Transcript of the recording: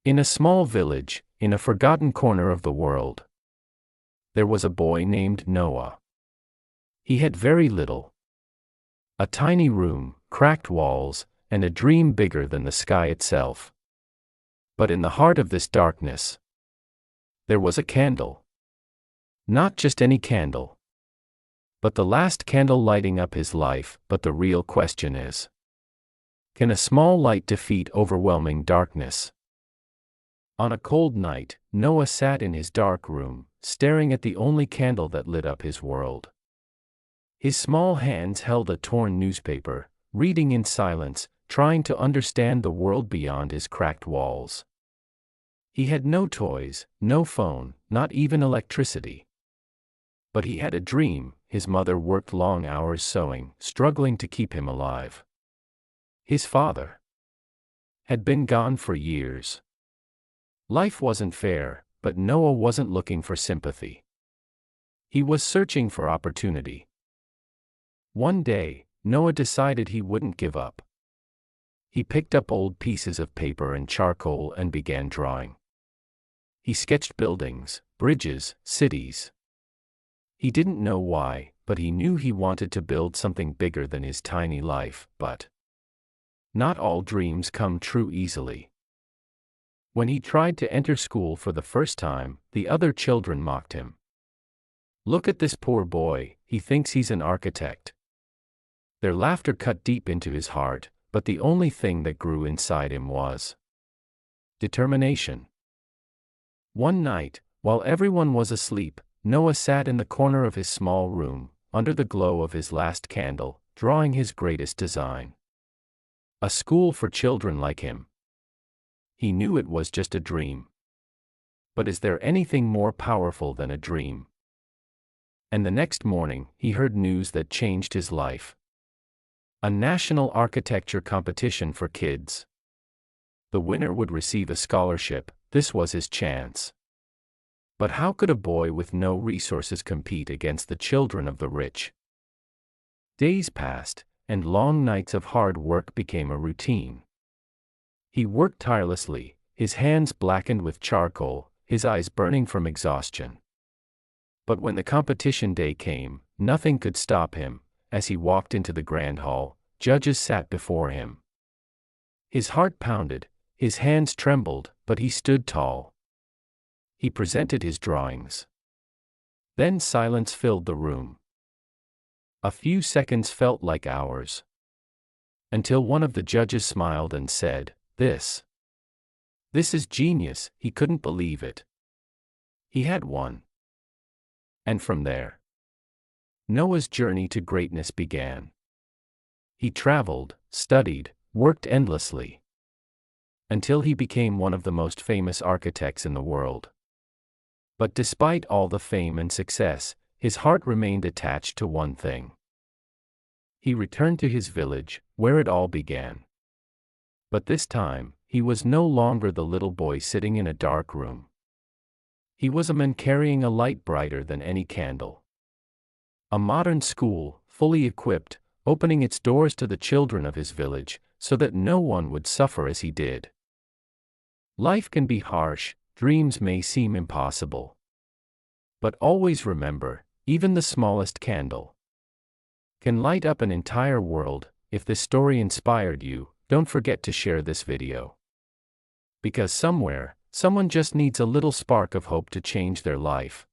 In a small village, in a forgotten corner of the world, there was a boy named Noah. He had very little. A tiny room, cracked walls, and a dream bigger than the sky itself. But in the heart of this darkness, there was a candle. Not just any candle, but the last candle lighting up his life. But the real question is, can a small light defeat overwhelming darkness? On a cold night, Noah sat in his dark room, staring at the only candle that lit up his world. His small hands held a torn newspaper, reading in silence, trying to understand the world beyond his cracked walls. He had no toys, no phone, not even electricity. But he had a dream. His mother worked long hours sewing, struggling to keep him alive. His father had been gone for years. Life wasn't fair, but Noah wasn't looking for sympathy. He was searching for opportunity. One day, Noah decided he wouldn't give up. He picked up old pieces of paper and charcoal and began drawing. He sketched buildings, bridges, cities. He didn't know why, but he knew he wanted to build something bigger than his tiny life. But not all dreams come true easily. When he tried to enter school for the first time, the other children mocked him. "Look at this poor boy, he thinks he's an architect." Their laughter cut deep into his heart, but the only thing that grew inside him was determination. One night, while everyone was asleep, Noah sat in the corner of his small room, under the glow of his last candle, drawing his greatest design. A school for children like him. He knew it was just a dream. But is there anything more powerful than a dream? And the next morning, he heard news that changed his life. A national architecture competition for kids. The winner would receive a scholarship. This was his chance. But how could a boy with no resources compete against the children of the rich? Days passed, and long nights of hard work became a routine. He worked tirelessly, his hands blackened with charcoal, his eyes burning from exhaustion. But when the competition day came, nothing could stop him. As he walked into the grand hall, judges sat before him. His heart pounded, his hands trembled, but he stood tall. He presented his drawings. Then silence filled the room. A few seconds felt like hours. Until one of the judges smiled and said, This is genius." He couldn't believe it. He had won. And from there, Noah's journey to greatness began. He traveled, studied, worked endlessly, until he became one of the most famous architects in the world. But despite all the fame and success, his heart remained attached to one thing. He returned to his village, where it all began. But this time, he was no longer the little boy sitting in a dark room. He was a man carrying a light brighter than any candle. A modern school, fully equipped, opening its doors to the children of his village, so that no one would suffer as he did. Life can be harsh, dreams may seem impossible. But always remember, even the smallest candle can light up an entire world. If this story inspired you, don't forget to share this video. Because somewhere, someone just needs a little spark of hope to change their life.